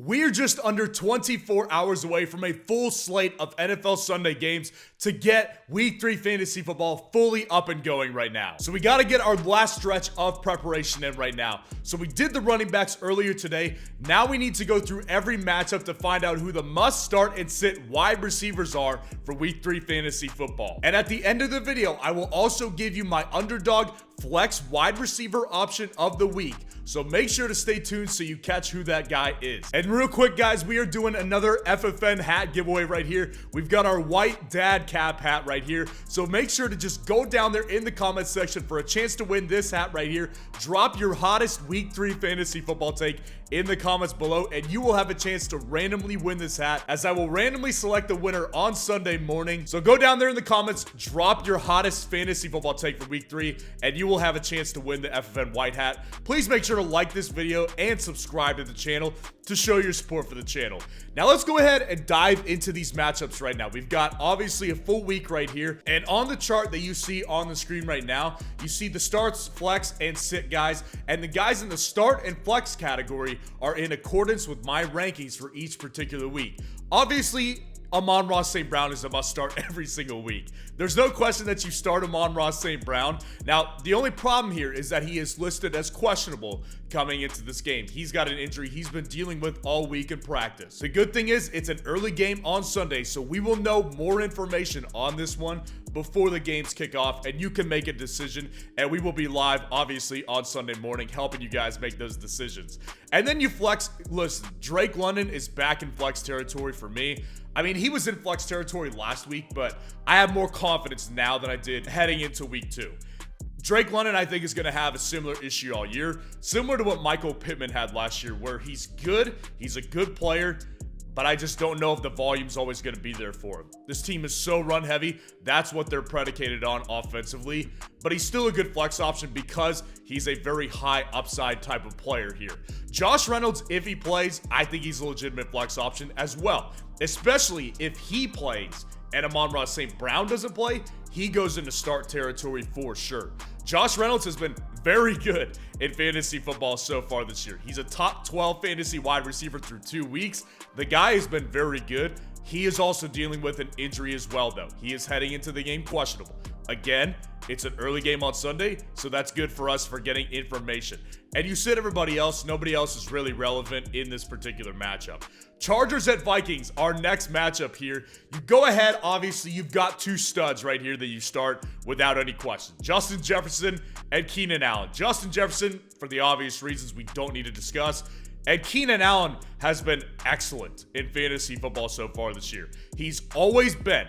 We're just under 24 hours away from a full slate of NFL Sunday games to get Week 3 fantasy football fully up and going right now. So we got to get our last stretch of preparation in right now. So we did the running backs earlier today. Now we need to go through every matchup to find out who the must start and sit wide receivers are for Week 3 fantasy football. And at the end of the video, I will also give you my Underdog Flex wide receiver option of the week. So make sure to stay tuned so you catch who that guy is. And real quick, guys, we are doing another FFN hat giveaway right here. We've got our white dad cap hat right here. So make sure to just go down there in the comment section for a chance to win this hat right here. Drop your hottest Week 3 fantasy football take in the comments below, and you will have a chance to randomly win this hat, as I will randomly select the winner on Sunday morning. So go down there in the comments, drop your hottest fantasy football take for Week 3, and you will have a chance to win the FFN white hat. Please make sure to like this video and subscribe to the channel to show your support for the channel. Now let's go ahead and dive into these matchups right now. We've got obviously a full week right here, and on the chart that you see on the screen right now, you see the starts, flex, and sit guys, and the guys in the start and flex category are in accordance with my rankings for each particular week. Obviously, Amon-Ra St. Brown is a must start every single week. There's no question that you start Amon-Ra St. Brown. Now, the only problem here is that he is listed as questionable coming into this game. He's got an injury he's been dealing with all week in practice. The good thing is it's an early game on Sunday, so we will know more information on this one before the games kick off, and you can make a decision, and we will be live obviously on Sunday morning helping you guys make those decisions. And then you flex. Listen, Drake London is back in flex territory for me. I mean, he was in flex territory last week, but I have more confidence now than I did heading into week 2. Drake London, I think, is going to have a similar issue all year, similar to what Michael Pittman had last year, where he's good, he's a good player, but I just don't know if the volume's always going to be there for him. This team is so run heavy. That's what they're predicated on offensively, but he's still a good flex option because he's a very high upside type of player here. Josh Reynolds, if he plays, I think he's a legitimate flex option as well, especially if he plays and Amon-Ra St. Brown doesn't play, he goes into start territory for sure. Josh Reynolds has been very good in fantasy football so far this year. He's a top 12 fantasy wide receiver through 2 weeks. The guy has been very good. He is also dealing with an injury as well, though. He is heading into the game questionable. Again, it's an early game on Sunday, so that's good for us for getting information. And you said everybody else, nobody else is really relevant in this particular matchup. Chargers at Vikings, our next matchup here. You go ahead, obviously, you've got two studs right here that you start without any question. Justin Jefferson and Keenan Allen. Justin Jefferson, for the obvious reasons we don't need to discuss. And Keenan Allen has been excellent in fantasy football so far this year. He's always been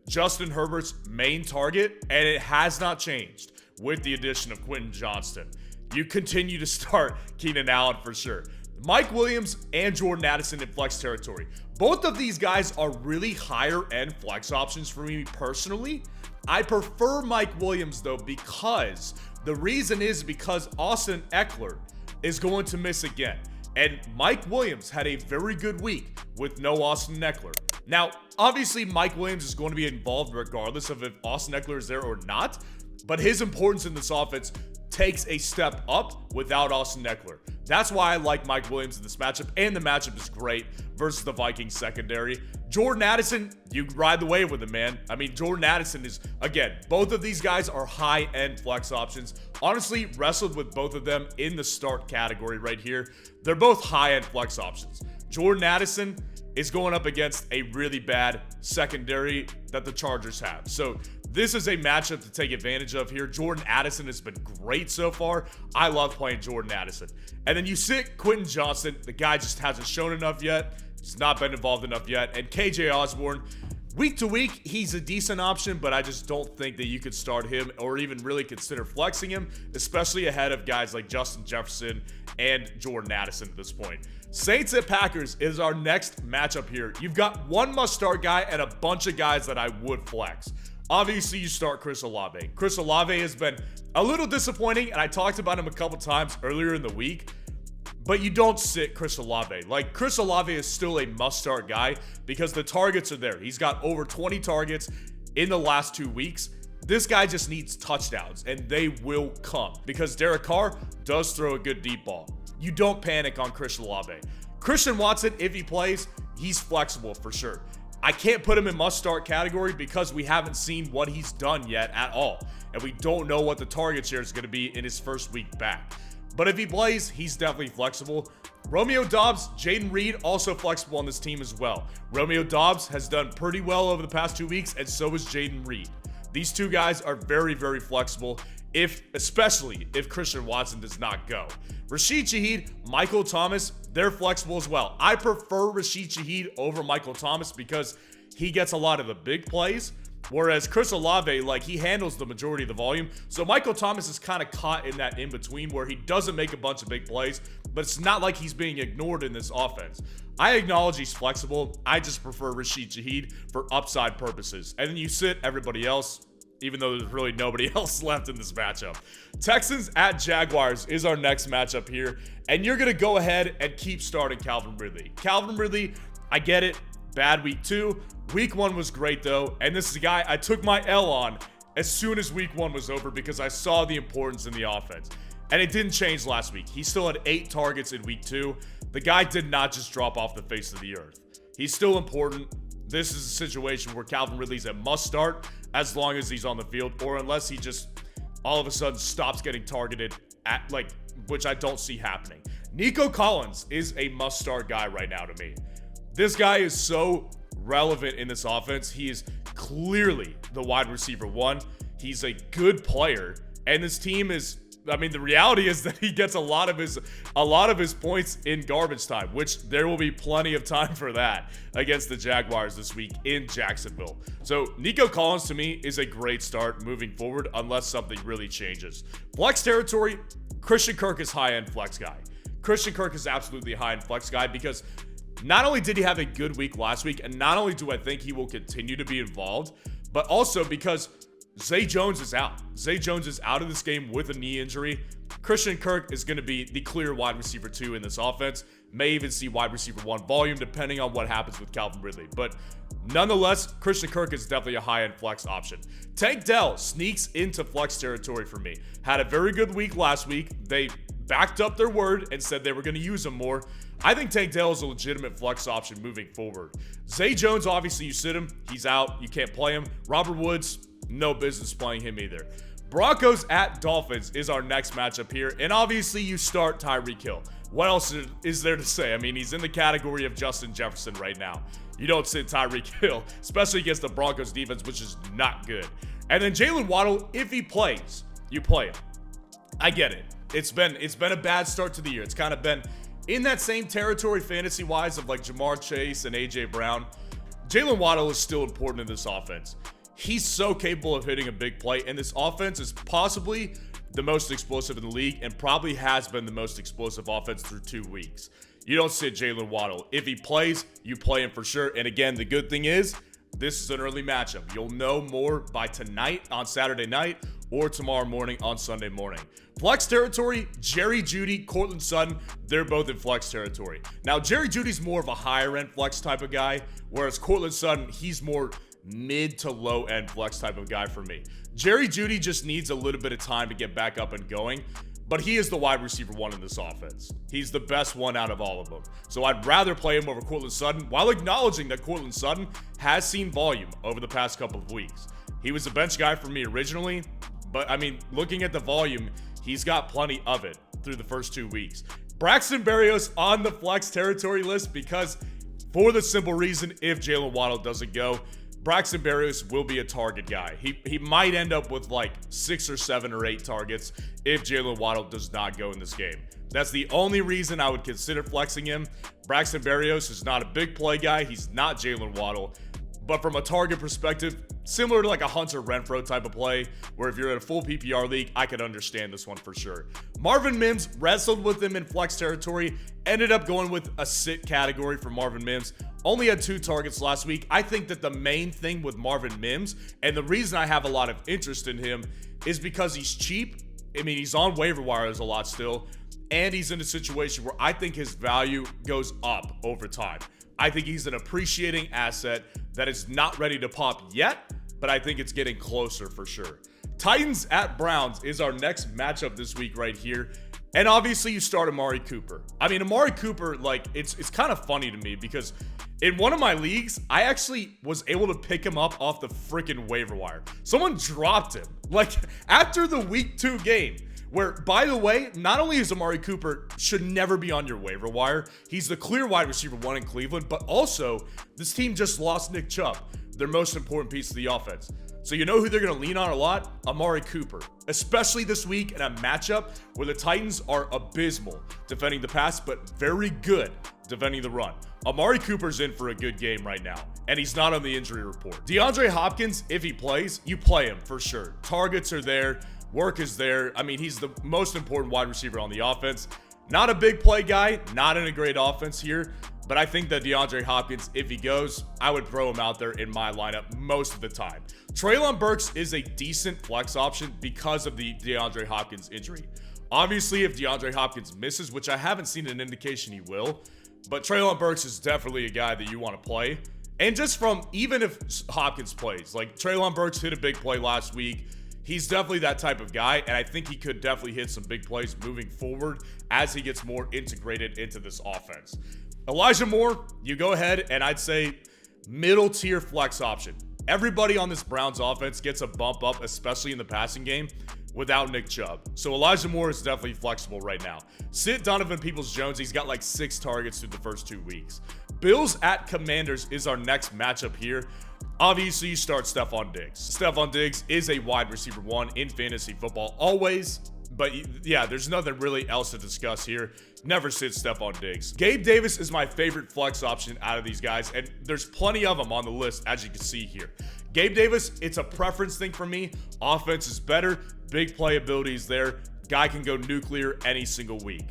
Justin Herbert's main target, and it has not changed with the addition of Quentin Johnston. You continue to start Keenan Allen for sure. Mike Williams and Jordan Addison in flex territory. Both of these guys are really higher end flex options for me personally. I prefer Mike Williams though, because the reason is because Austin Eckler is going to miss again. And Mike Williams had a very good week with no Austin Eckler. Now, obviously, Mike Williams is going to be involved regardless of if Austin Eckler is there or not, but his importance in this offense takes a step up without Austin Eckler. That's why I like Mike Williams in this matchup, and the matchup is great versus the Vikings secondary. Jordan Addison, you ride the wave with him, man. I mean, Jordan Addison is, again, both of these guys are high-end flex options. Honestly, wrestled with both of them in the start category right here. They're both high-end flex options. Jordan Addison is going up against a really bad secondary that the Chargers have. So this is a matchup to take advantage of here. Jordan Addison has been great so far. I love playing Jordan Addison. And then you sit Quentin Johnston. The guy just hasn't shown enough yet. He's not been involved enough yet. And KJ Osborne, week to week, he's a decent option, but I just don't think that you could start him or even really consider flexing him, especially ahead of guys like Justin Jefferson and Jordan Addison at this point. Saints at Packers is our next matchup here. You've got one must-start guy and a bunch of guys that I would flex. Obviously, you start Chris Olave. Chris Olave has been a little disappointing, and I talked about him a couple times earlier in the week, but you don't sit Chris Olave. Like, Chris Olave is still a must-start guy because the targets are there. He's got over 20 targets in the last 2 weeks. This guy just needs touchdowns, and they will come because Derek Carr does throw a good deep ball. You don't panic on Chris Olave. Christian Watson, if he plays, he's flexible for sure. I can't put him in must-start category because we haven't seen what he's done yet at all, and we don't know what the target share is going to be in his first week back. But if he plays, he's definitely flexible. Romeo Doubs, Jaden Reed, also flexible on this team as well. Romeo Doubs has done pretty well over the past 2 weeks, and so is Jaden Reed. These two guys are very, very flexible, especially if Christian Watson does not go. Rashid Shaheed, Michael Thomas, they're flexible as well. I prefer Rashid Shaheed over Michael Thomas because he gets a lot of the big plays, whereas Chris Olave, he handles the majority of the volume. So Michael Thomas is kind of caught in that in-between where he doesn't make a bunch of big plays, but it's not like he's being ignored in this offense. I acknowledge he's flexible. I just prefer Rashid Shaheed for upside purposes. And then you sit everybody else, even though there's really nobody else left in this matchup. Texans at Jaguars is our next matchup here, and you're going to go ahead and keep starting Calvin Ridley. Calvin Ridley, I get it, bad week 2. Week 1 was great though, and this is a guy I took my L on as soon as week 1 was over because I saw the importance in the offense. And it didn't change last week. He still had 8 targets in week 2. The guy did not just drop off the face of the earth. He's still important. This is a situation where Calvin Ridley's a must start as long as he's on the field, or unless he just all of a sudden stops getting targeted at which I don't see happening. Nico Collins is a must start guy right now to me. This guy is so relevant in this offense. He is clearly the wide receiver 1. He's a good player, and this team is, the reality is that he gets a lot of his points in garbage time, which there will be plenty of time for that against the Jaguars this week in Jacksonville. So Nico Collins to me is a great start moving forward unless something really changes. Flex territory, Christian Kirk is high-end flex guy. Christian Kirk is absolutely a high-end flex guy because not only did he have a good week last week, and not only do I think he will continue to be involved, but also because Zay Jones is out. Zay Jones is out of this game with a knee injury. Christian Kirk is going to be the clear wide receiver 2 in this offense. May even see wide receiver 1 volume depending on what happens with Calvin Ridley. But nonetheless, Christian Kirk is definitely a high-end flex option. Tank Dell sneaks into flex territory for me. Had a very good week last week. They backed up their word and said they were going to use him more. I think Tank Dell is a legitimate flex option moving forward. Zay Jones, obviously you sit him. He's out. You can't play him. Robert Woods, no business playing him either. Broncos at Dolphins is our next matchup here, and obviously you start Tyreek Hill. What else is there to say? He's in the category of Justin Jefferson right now. You don't sit Tyreek Hill, especially against the Broncos defense, which is not good. And then Jalen Waddle, if he plays, you play him. I get it. It's been a bad start to the year. It's kind of been in that same territory fantasy-wise of Jamar Chase and A.J. Brown. Jalen Waddle is still important in this offense. He's so capable of hitting a big play, and this offense is possibly the most explosive in the league and probably has been the most explosive offense through 2 weeks. You don't sit Jalen Waddle. If he plays, you play him for sure. And again, the good thing is, this is an early matchup. You'll know more by tonight on Saturday night or tomorrow morning on Sunday morning. Flex territory, Jerry Jeudy, Courtland Sutton, they're both in flex territory. Now, Jerry Jeudy's more of a higher-end flex type of guy, whereas Courtland Sutton, he's more mid to low end flex type of guy for me. Jerry Jeudy just needs a little bit of time to get back up and going, but he is the wide receiver 1 in this offense. He's the best one out of all of them. So I'd rather play him over Courtland Sutton while acknowledging that Courtland Sutton has seen volume over the past couple of weeks. He was a bench guy for me originally, but looking at the volume, he's got plenty of it through the first 2 weeks. Braxton Berrios on the flex territory list because for the simple reason, if Jalen Waddle doesn't go, Braxton Berrios will be a target guy. He might end up with 6 or 7 or 8 targets if Jalen Waddle does not go in this game. That's the only reason I would consider flexing him. Braxton Berrios is not a big play guy. He's not Jalen Waddle. But from a target perspective, similar to a Hunter Renfrow type of play, where if you're in a full PPR league, I could understand this one for sure. Marvin Mims wrestled with him in flex territory, ended up going with a sit category for Marvin Mims. Only had 2 targets last week. I think that the main thing with Marvin Mims, and the reason I have a lot of interest in him, is because he's cheap. He's on waiver wires a lot still, and he's in a situation where I think his value goes up over time. I think he's an appreciating asset that is not ready to pop yet, but I think it's getting closer for sure. Titans at Browns is our next matchup this week right here. And obviously you start Amari Cooper. I mean, Amari Cooper, like, it's kind of funny to me because in one of my leagues, I actually was able to pick him up off the freaking waiver wire. Someone dropped him, like, after the week 2 game. Where, by the way, not only is Amari Cooper should never be on your waiver wire, he's the clear wide receiver 1 in Cleveland, but also this team just lost Nick Chubb, their most important piece of the offense. So you know who they're going to lean on a lot? Amari Cooper, especially this week in a matchup where the Titans are abysmal defending the pass, but very good defending the run. Amari Cooper's in for a good game right now, and he's not on the injury report. DeAndre Hopkins, if he plays, you play him for sure. Targets are there. Work is there. I mean, he's the most important wide receiver on the offense. Not a big play guy, not in a great offense here, but I think that DeAndre Hopkins, if he goes, I would throw him out there in my lineup most of the time. Treylon Burks is a decent flex option because of the DeAndre Hopkins injury. Obviously, if DeAndre Hopkins misses, which I haven't seen an indication he will, but Treylon Burks is definitely a guy that you want to play. And just from, even if Hopkins plays, like Treylon Burks hit a big play last week. He's definitely that type of guy, and I think he could definitely hit some big plays moving forward as he gets more integrated into this offense. Elijah Moore, you go ahead, and I'd say middle tier flex option. Everybody on this Browns offense gets a bump up, especially in the passing game, without Nick Chubb. So Elijah Moore is definitely flexible right now. Sit Donovan Peoples-Jones. He's got like 6 targets through the first 2 weeks. Bills at Commanders is our next matchup here. Obviously, you start Stephon Diggs. Stephon Diggs is a wide receiver 1 in fantasy football always. But yeah, there's nothing really else to discuss here. Never sit Stephon Diggs. Gabe Davis is my favorite flex option out of these guys, and there's plenty of them on the list, as you can see here. Gabe Davis, it's a preference thing for me. Offense is better. Big playability is there. Guy can go nuclear any single week.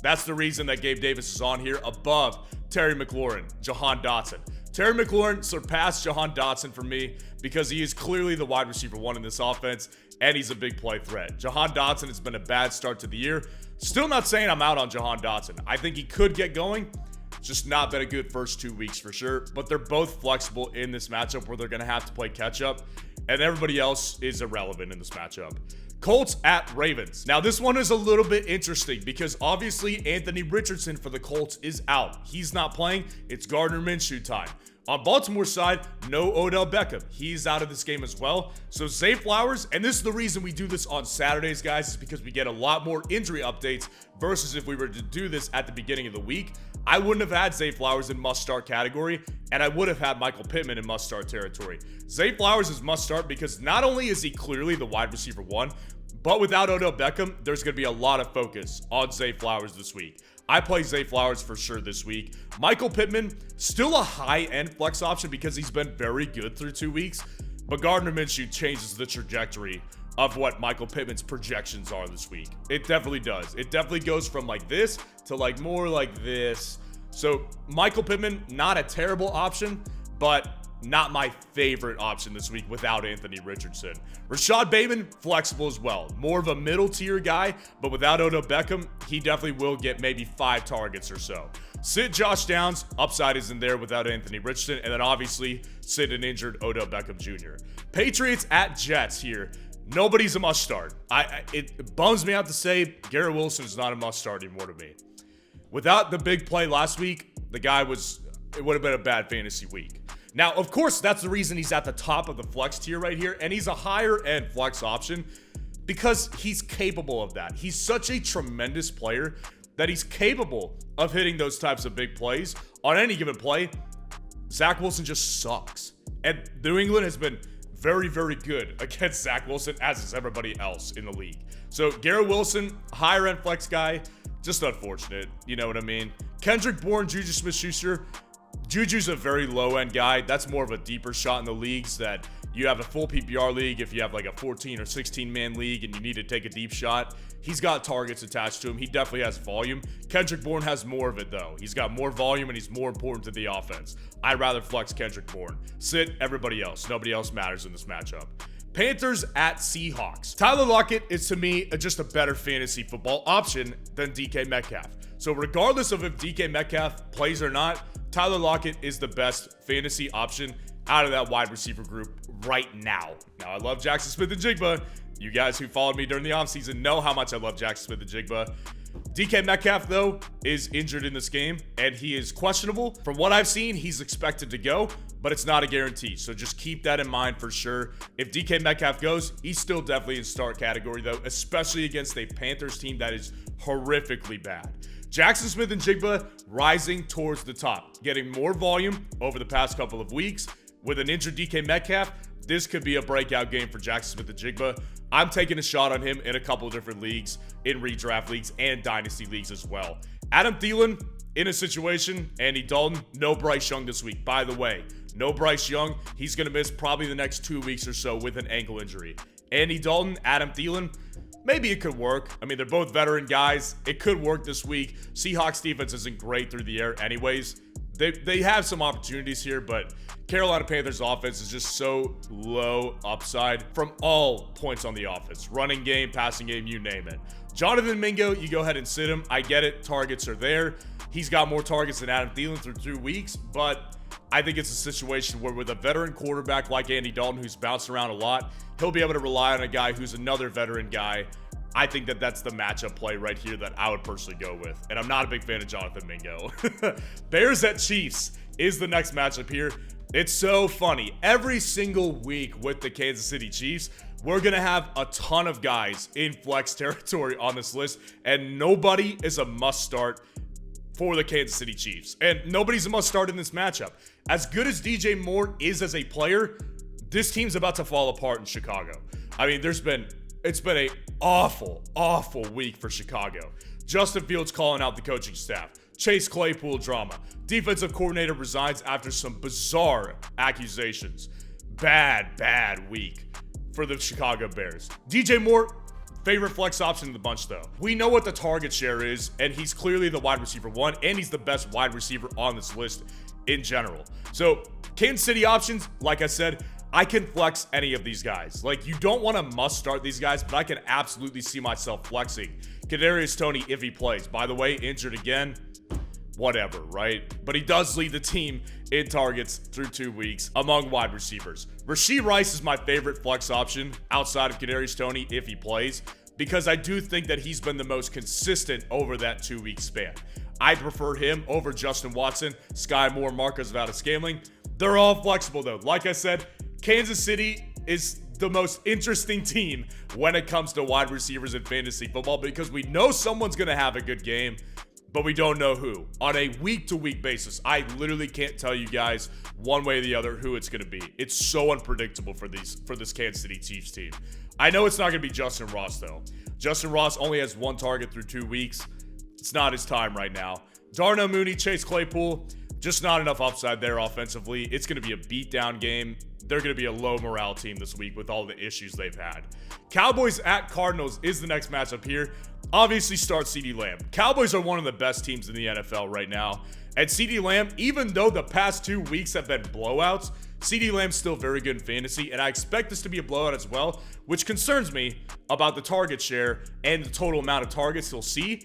That's the reason that Gabe Davis is on here above Terry McLaurin, Jahan Dotson. Terry McLaurin surpassed Jahan Dotson for me because he is clearly the wide receiver 1 in this offense, and he's a big play threat. Jahan Dotson has been a bad start to the year. Still not saying I'm out on Jahan Dotson. I think he could get going. It's just not been a good first 2 weeks for sure, but they're both flexible in this matchup where they're going to have to play catch up, and everybody else is irrelevant in this matchup. Colts at Ravens. Now, this one is a little bit interesting because obviously Anthony Richardson for the Colts is out. He's not playing. It's Gardner Minshew time. On Baltimore's side, no Odell Beckham. He's out of this game as well. So Zay Flowers, and this is the reason we do this on Saturdays, guys, is because we get a lot more injury updates versus if we were to do this at the beginning of the week. I wouldn't have had Zay Flowers in must-start category, and I would have had Michael Pittman in must-start territory. Zay Flowers is must-start because not only is he clearly the wide receiver 1, but without Odell Beckham, there's going to be a lot of focus on Zay Flowers this week. I play Zay Flowers for sure this week. Michael Pittman, still a high-end flex option because he's been very good through 2 weeks, but Gardner Minshew changes the trajectory of what Michael Pittman's projections are this week. It definitely does. It definitely goes from like this to like more like this. So Michael Pittman, not a terrible option, but not my favorite option this week without Anthony Richardson. Rashad Bateman, flexible as well. More of a middle tier guy, but without Odell Beckham, he definitely will get maybe 5 targets or so. Sit Josh Downs, upside isn't there without Anthony Richardson, and then obviously sit an injured Odell Beckham Jr. Patriots at Jets here. Nobody's a must start. It bums me out to say Garrett Wilson is not a must start anymore to me. Without the big play last week, the guy it would have been a bad fantasy week. Now, of course, that's the reason he's at the top of the flex tier right here, and he's a higher end flex option because he's capable of that. He's such a tremendous player that he's capable of hitting those types of big plays on any given play. Zach Wilson just sucks. And New England has been very, very good against Zach Wilson, as is everybody else in the league. So Garrett Wilson, higher end flex guy, just unfortunate. You know what I mean? Kendrick Bourne, Juju Smith-Schuster. Juju's a very low-end guy. That's more of a deeper shot in the leagues that you have a full PPR league. If you have like a 14 or 16-man league and you need to take a deep shot, he's got targets attached to him. He definitely has volume. Kendrick Bourne has more of it, though. He's got more volume and he's more important to the offense. I'd rather flex Kendrick Bourne. Sit everybody else. Nobody else matters in this matchup. Panthers at Seahawks. Tyler Lockett is, to me, just a better fantasy football option than DK Metcalf. So regardless of if DK Metcalf plays or not, Tyler Lockett is the best fantasy option out of that wide receiver group right now. Now, I love Jackson Smith and Jigba. You guys who followed me during the offseason know how much I love Jackson Smith and Jigba. DK Metcalf, though, is injured in this game, and he is questionable. From what I've seen, he's expected to go, but it's not a guarantee. So just keep that in mind for sure. If DK Metcalf goes, he's still definitely in start category, though, especially against a Panthers team that is horrifically bad. Jackson Smith-Njigba rising towards the top, getting more volume over the past couple of weeks. With an injured DK Metcalf, this could be a breakout game for Jackson Smith-Njigba. I'm taking a shot on him in a couple of different leagues, in redraft leagues and dynasty leagues as well. Adam Thielen in a situation, Andy Dalton, no Bryce Young this week. By the way, no Bryce Young. He's going to miss probably the next 2 weeks or so with an ankle injury. Andy Dalton, Adam Thielen, maybe it could work. I mean, they're both veteran guys. It could work this week. Seahawks defense isn't great through the air anyways. They have some opportunities here, but Carolina Panthers offense is just so low upside from all points on the offense. Running game, passing game, you name it. Jonathan Mingo, you go ahead and sit him. I get it. Targets are there. He's got more targets than Adam Thielen through 2 weeks, but I think it's a situation where with a veteran quarterback like Andy Dalton, who's bounced around a lot, he'll be able to rely on a guy who's another veteran guy. I think that that's the matchup play right here that I would personally go with. And I'm not a big fan of Jonathan Mingo. Bears at Chiefs is the next matchup here. It's so funny. Every single week with the Kansas City Chiefs, we're going to have a ton of guys in flex territory on this list, and nobody is a must start for the Kansas City Chiefs. And nobody's a must start in this matchup. As good as DJ Moore is as a player, this team's about to fall apart in Chicago. I mean, it's been a awful week for Chicago. Justin Fields calling out the coaching staff. Chase Claypool drama. Defensive coordinator resigns after some bizarre accusations. Bad week for the Chicago Bears. DJ Moore, favorite flex option in the bunch though. We know what the target share is, and he's clearly the wide receiver 1, and he's the best wide receiver on this list in general. So Kansas City options, like I said, I can flex any of these guys. Like, you don't want to must start these guys, but I can absolutely see myself flexing Kadarius Toney if he plays. By the way, injured again. Whatever, right? But he does lead the team in targets through 2 weeks among wide receivers. Rashee Rice is my favorite flex option outside of Kadarius Toney if he plays, because I do think that he's been the most consistent over that 2 week span. I prefer him over Justin Watson, Sky Moore, Marcus Valdes-Scantling. They're all flexible though. Like I said, Kansas City is the most interesting team when it comes to wide receivers in fantasy football, because we know someone's going to have a good game, but we don't know who. On a week-to-week basis, I literally can't tell you guys one way or the other who it's going to be. It's so unpredictable for this Kansas City Chiefs team. I know it's not going to be Justin Ross, though. Justin Ross only has 1 target through 2 weeks. It's not his time right now. Darnell Mooney, Chase Claypool, just not enough upside there offensively. It's going to be a beatdown game. They're going to be a low morale team this week with all the issues they've had. Cowboys at Cardinals is the next matchup here. Obviously start CeeDee Lamb. Cowboys are one of the best teams in the NFL right now. And CeeDee Lamb, even though the past 2 weeks have been blowouts, CeeDee Lamb's still very good in fantasy, and I expect this to be a blowout as well, which concerns me about the target share and the total amount of targets he'll see.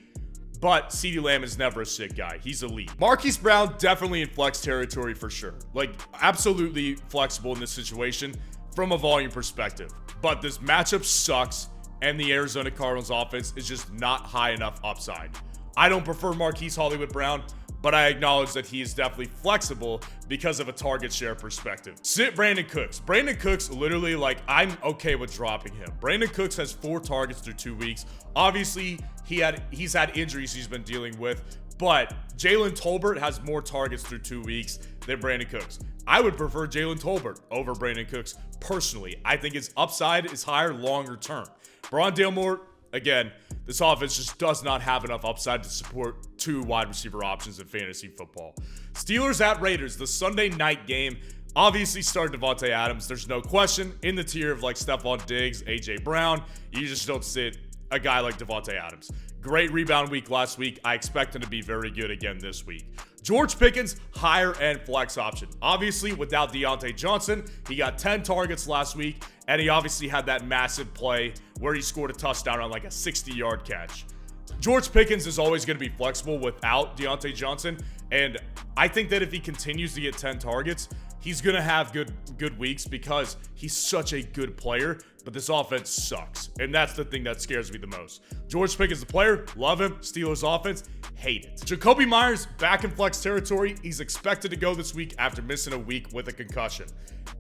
But CeeDee Lamb is never a sick guy. He's elite. Marquise Brown, definitely in flex territory for sure. Like, absolutely flexible in this situation from a volume perspective. But this matchup sucks, and the Arizona Cardinals offense is just not high enough upside. I don't prefer Marquise Hollywood Brown, but I acknowledge that he is definitely flexible because of a target share perspective. Sit Brandon Cooks. Brandon Cooks, literally, like, I'm okay with dropping him. Brandon Cooks has 4 targets through 2 weeks. Obviously, he's had injuries he's been dealing with, but Jalen Tolbert has more targets through 2 weeks than Brandon Cooks. I would prefer Jalen Tolbert over Brandon Cooks personally. I think his upside is higher longer term. Braun Moore, again, this offense just does not have enough upside to support 2 wide receiver options in fantasy football. Steelers at Raiders, the Sunday night game. Obviously start Devontae Adams. There's no question. In the tier of like Stephon Diggs, A.J. Brown, you just don't sit a guy like Devontae Adams. Great rebound week last week. I expect him to be very good again this week. George Pickens, higher end flex option. Obviously, without Deontay Johnson, he got 10 targets last week, and he obviously had that massive play where he scored a touchdown on like a 60-yard catch. George Pickens is always going to be flexible without Deontay Johnson, and I think that if he continues to get 10 targets, he's going to have good weeks because he's such a good player but this offense sucks. And that's the thing that scares me the most. George Pickens, the player, love him. Steelers offense, hate it. Jacoby Myers back in flex territory. He's expected to go this week after missing a week with a concussion.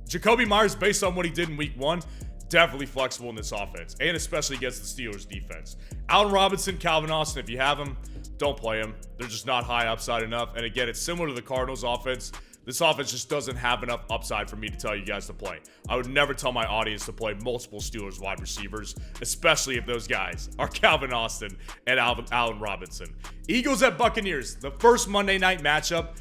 Jacoby Myers, based on what he did in week 1, definitely flexible in this offense, and especially against the Steelers defense. Allen Robinson, Calvin Austin, if you have them, don't play them. They're just not high upside enough. And again, it's similar to the Cardinals offense. This offense just doesn't have enough upside for me to tell you guys to play. I would never tell my audience to play multiple Steelers wide receivers, especially if those guys are Calvin Austin and Allen Robinson. Eagles at Buccaneers, the first Monday night matchup.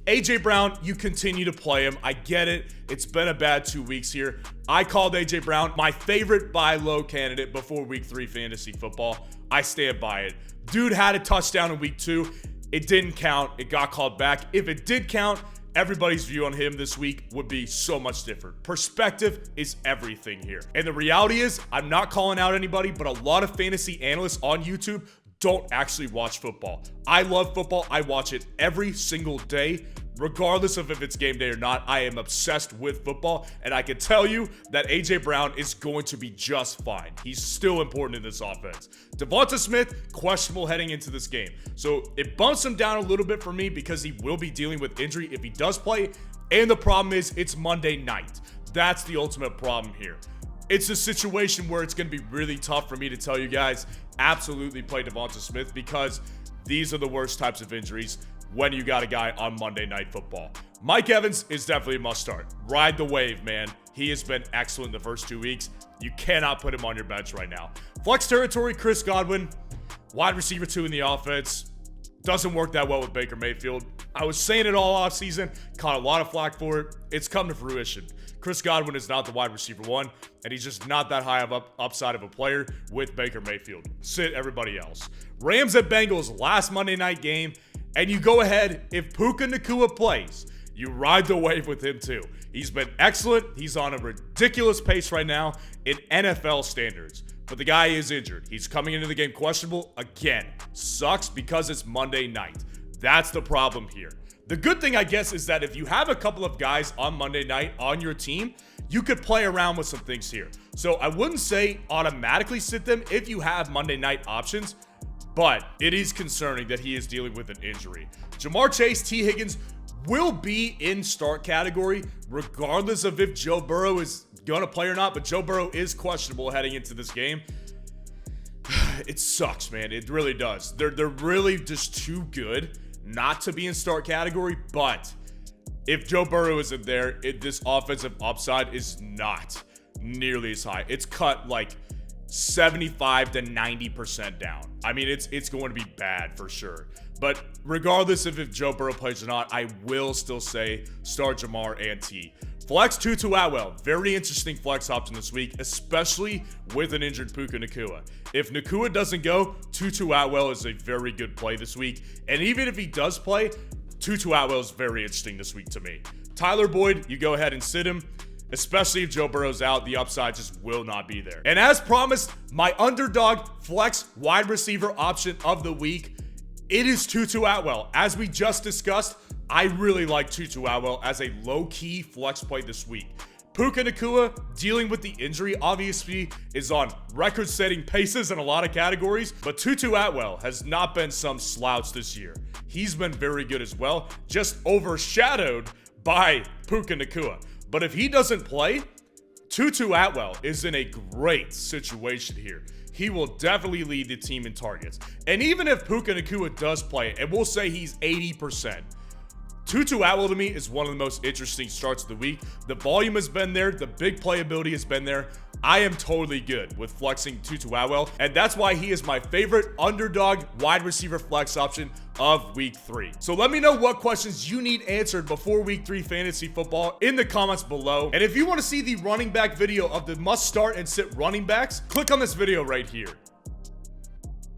A.J. Brown, you continue to play him. I get it. It's been a bad 2 weeks here. I called A.J. Brown my favorite buy low candidate before week 3 fantasy football. I stand by it. Dude had a touchdown in week 2. It didn't count. It got called back. If it did count, everybody's view on him this week would be so much different. Perspective is everything here. And the reality is, I'm not calling out anybody, but a lot of fantasy analysts on YouTube don't actually watch football. I love football. I watch it every single day. Regardless of if it's game day or not, I am obsessed with football, and I can tell you that A.J. Brown is going to be just fine. He's still important in this offense. Devonta Smith, questionable heading into this game. So it bumps him down a little bit for me because he will be dealing with injury if he does play, and the problem is it's Monday night. That's the ultimate problem here. It's a situation where it's going to be really tough for me to tell you guys, absolutely play Devonta Smith, because these are the worst types of injuries when you got a guy on Monday Night Football. Mike Evans is definitely a must start. Ride the wave, man. He has been excellent the first 2 weeks. You cannot put him on your bench right now. Flex territory, Chris Godwin, wide receiver 2 in the offense. Doesn't work that well with Baker Mayfield. I was saying it all offseason, caught a lot of flack for it. It's come to fruition. Chris Godwin is not the wide receiver 1, and he's just not that high of upside of a player with Baker Mayfield. Sit everybody else. Rams at Bengals, last Monday night game. And you go ahead, if Puka Nacua plays, you ride the wave with him too. He's been excellent. He's on a ridiculous pace right now in NFL standards. But the guy is injured. He's coming into the game questionable again. Sucks because it's Monday night. That's the problem here. The good thing, I guess, is that if you have a couple of guys on Monday night on your team, you could play around with some things here. So I wouldn't say automatically sit them if you have Monday night options, but it is concerning that he is dealing with an injury. Jamar Chase, T. Higgins will be in start category regardless of if Joe Burrow is going to play or not, but Joe Burrow is questionable heading into this game. It sucks, man. It really does. They're really just too good not to be in start category, but if Joe Burrow isn't there, this offensive upside is not nearly as high. It's cut like 75 to 90% down. I mean, it's going to be bad for sure. But regardless of if Joe Burrow plays or not, I will still say start Jamar and T. Flex Tutu Atwell, very interesting flex option this week, especially with an injured Puka Nacua. If Nacua doesn't go, Tutu Atwell is a very good play this week. And even if he does play, Tutu Atwell is very interesting this week to me. Tyler Boyd, you go ahead and sit him. Especially if Joe Burrow's out, the upside just will not be there. And as promised, my Underdog Flex wide receiver option of the week, it is Tutu Atwell. As we just discussed, I really like Tutu Atwell as a low-key flex play this week. Puka Nacua, dealing with the injury, obviously is on record-setting paces in a lot of categories, but Tutu Atwell has not been some slouch this year. He's been very good as well, just overshadowed by Puka Nacua. But if he doesn't play, Tutu Atwell is in a great situation here. He will definitely lead the team in targets. And even if Puka Nacua does play, and we'll say he's 80%, Tutu Atwell to me is one of the most interesting starts of the week. The volume has been there. The big playability has been there. I am totally good with flexing Tutu Atwell, and that's why he is my favorite underdog wide receiver flex option of week 3. So let me know what questions you need answered before week 3 fantasy football in the comments below. And if you want to see the running back video of the must start and sit running backs, click on this video right here.